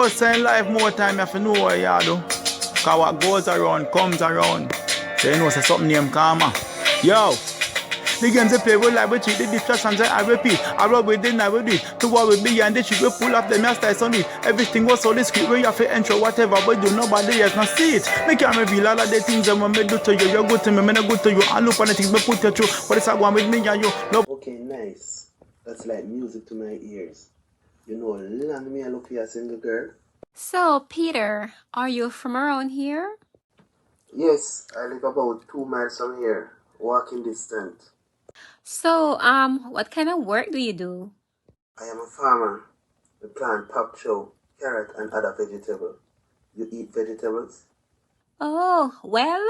Just in life more time you have to know what you do. Cause what goes around comes around. So you know say something named karma. Yo! The games they play with like we cheat, the distractions I repeat. I rub with it, I will do it. To what we be and the shit we pull up them style on it. Everything was so discreet where you have to enter whatever but do nobody else can see it. Me can't reveal all of the things that when me do to you. You're good to me, me not good to you. I look on the things me put you through. But it's a one with me and you. No. Okay, nice. That's like music to my ears. You know, long me I look for a single girl. So, Peter, are you from around here? Yes, I live about 2 miles from here. Walking distance. So, what kind of work do you do? I am a farmer. We plant pop chow, carrot and other vegetables. You eat vegetables? Oh, well,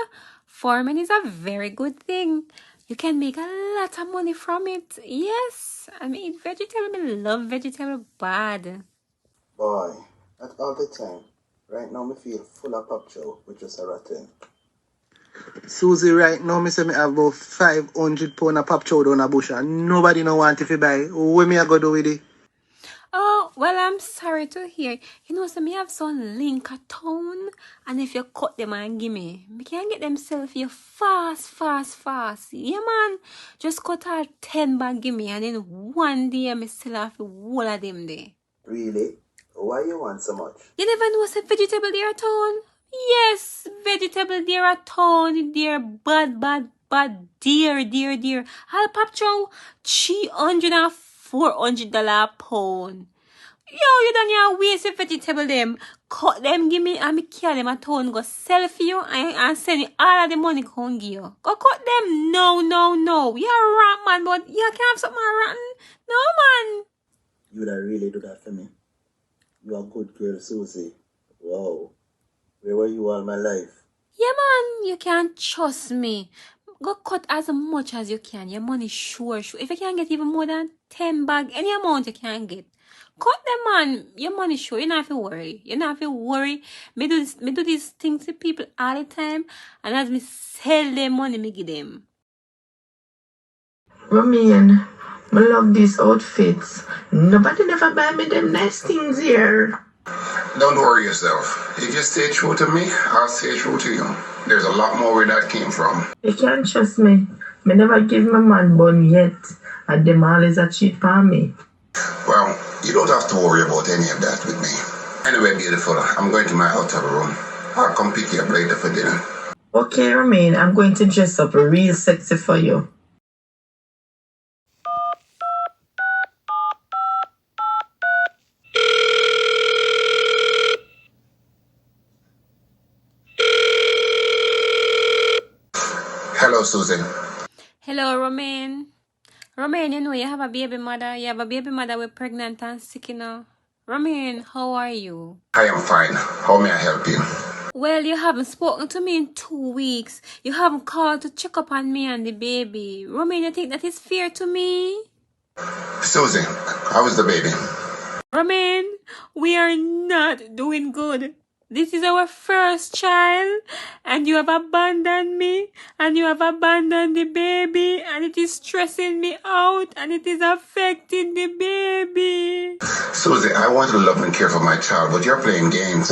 farming is a very good thing. You can make a lot of money from it. Yes, I mean, vegetable, I love vegetable bad. Boy, not all the time. Right now me feel full of pop chow, which is a rotten. Susie, right now me say me have about 500 pound of pop chow down a bush and nobody no want if you buy. What me I go do with it? Oh, well, I'm sorry to hear. You know, so me have some link a town, and if you cut them and give me can get them sell for you fast. Yeah, man. Just cut out 10 bag give me, and then one day me sell off the whole of them there. Really? Why you want so much? You never know say vegetable there a town? Yes, vegetable there a town. Dear bad, dear. I'll pop chow $300 and $400 a pound. Yo, you done your waste of vegetable them. Cut them, give me, and me carry them a town, go sell for you, and send you all of the money come give you. Go cut them. No. You're rat, man, but you can't have something rotten. No, man. You would really do that for me. You are a good girl, Susie. Wow. Where were you all my life? Yeah, man, you can't trust me. Go cut as much as you can. Your money sure. If you can get even more than 10 bag, any amount you can get. Cut them, man. Your money sure. You don't have to worry. Me do these things to people all the time. And as me sell them money, me give them. Romain, I love these outfits. Nobody never buy me them nice things here. Don't worry yourself. If you stay true to me, I'll stay true to you. There's a lot more where that came from. You can't trust me. Me never give my man bun yet. And them always a cheat for me. Well, you don't have to worry about any of that with me. Anyway, beautiful, I'm going to my hotel room. I'll come pick you up later for dinner. Okay, Romain, I'm going to dress up real sexy for you. Hello, Susan. Hello, Romain. Romain, you know you have a baby mother. You have a baby mother with pregnant and sick, you know. Romain, how are you? I am fine. How may I help you? Well, you haven't spoken to me in 2 weeks. You haven't called to check up on me and the baby. Romain, you think that is fair to me? Susie, how is the baby? Romain, we are not doing good. This is our first child, and you have abandoned me, and you have abandoned the baby, and it is stressing me out, and it is affecting the baby. Susie, I want you to love and care for my child, but you're playing games.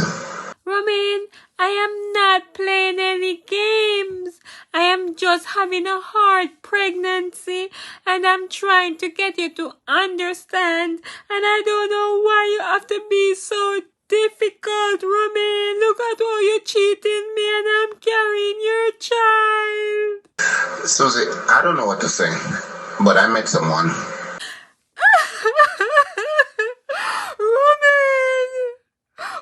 Romain, I am not playing any games. I am just having a hard pregnancy, and I'm trying to get you to understand, and I don't know why you have to be so difficult, Romain. Look at how you're cheating me and I'm carrying your child. Susie, I don't know what to say, but I met someone. Romain,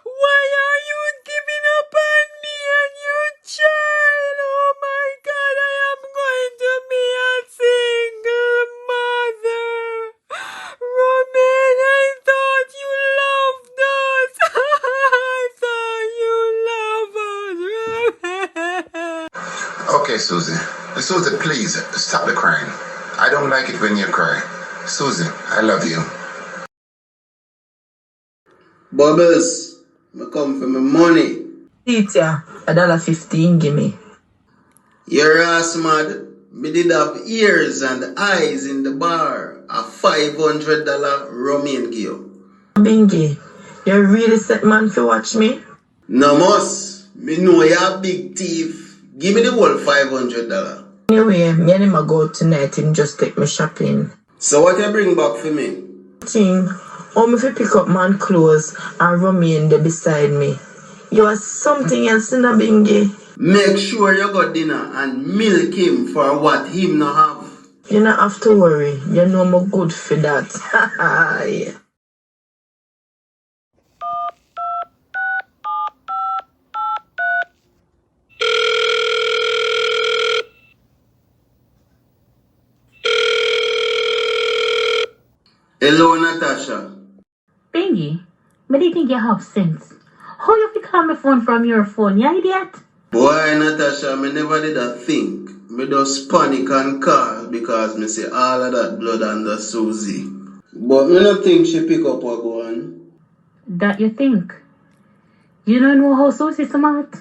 why are you giving up on me and your child? Oh my God, I am going to be a single mother. Romain, I thought you loved us. I thought you loved us. Okay, Susie. Susie, please, stop the crying. I don't like it when you cry. Susie, I love you. Bubbles, I come for my money. Tita, $1.15 give me. Your ass mad. Me did have ears and eyes in the bar. A $500 Romain give. Bingy, You really set man to watch me? No muss. Me know you're a big thief. Give me the whole $500. Anyway, me and him a go out tonight. Him just take me shopping. So what you bring back for me? Thing, how me fi pick up man clothes and remain there beside me. You are something else in a bingy. Make sure you got dinner and milk him for what him no have. You don't have to worry. You know me good for that. Yeah. Hello, Natasha. Bingy, me dey think you have sense. How you fi call my phone from your phone, you idiot? Boy, Natasha, me never did a think. Me just panic and call because me see all of that blood under Susie. But me not think she pick up what go on. That you think. You don't know how Susie smart?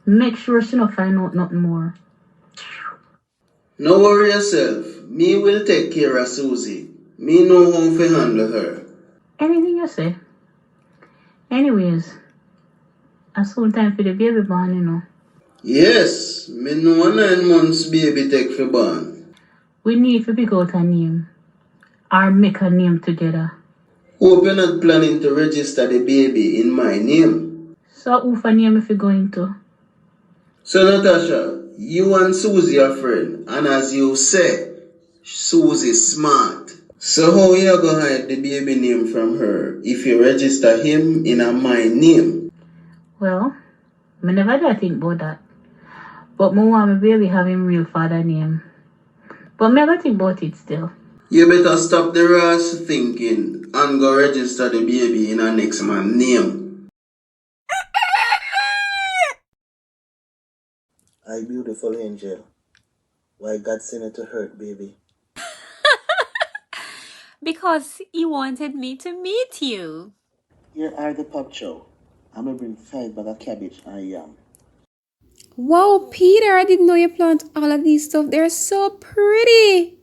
Make sure she not find out nothing more. No worry yourself. Me will take care of Susie. Me know how to handle her. Anything you say. Anyways, a soon time for the baby born, you know. Yes, me know a 9 months baby take for born. We need to pick out a name. Or make a name together. Hope you're not planning to register the baby in my name. So who for name if you going to? So Natasha, you and Susie are friends, and as you say, Susie smart. So how you gonna hide the baby name from her if you register him in a my name? Well, me never did think about that. But me want my baby have him real father name. But me never think about it still. You better stop the rash thinking and go register the baby in a next man's name. I beautiful angel. Why God sent it to hurt, baby? Because he wanted me to meet you. Here are the pop show. I'm gonna bring 5 bag of cabbage and yam. Wow, Peter, I didn't know you plant all of these stuff. They're so pretty.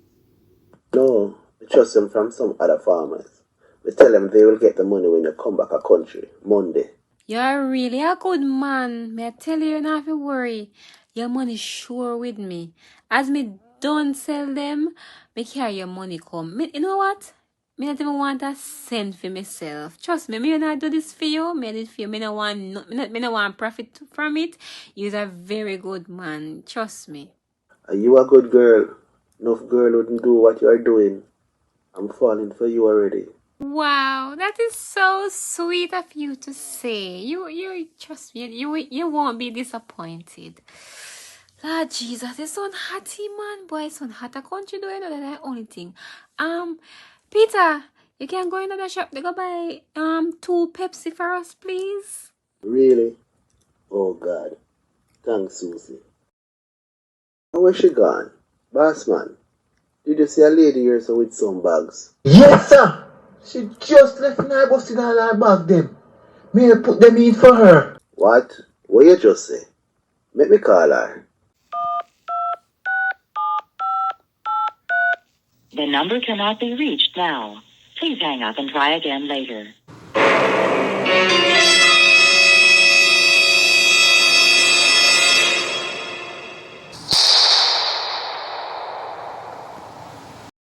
No, we trust them from some other farmers. We tell them they will get the money when you come back a country, Monday. You're really a good man. May I tell you, you don't have to worry. Your money sure with me. As me don't sell them, me carry your money come. You know what? Me not even want a cent for myself. Trust me, me not do this for you. Me do it for you. Me not want me not want profit from it. You're a very good man. Trust me. Are you a good girl? No girl wouldn't do what you are doing. I'm falling for you already. Wow, that is so sweet of you to say. You trust me. You won't be disappointed. Lord Jesus, it's so hotty, man. Boy, it's so hot. I can't you do it? That's the only thing. Peter, you can go into the shop. They go buy 2 Pepsi for us, please. Really? Oh God. Thanks, Susie. Where's she gone? Boss man, did you see a lady here so with some bags? Yes, sir. She just left in her bus in all her bag them. May I put them in for her? What? What you just say? Make me call her. The number cannot be reached now. Please hang up and try again later.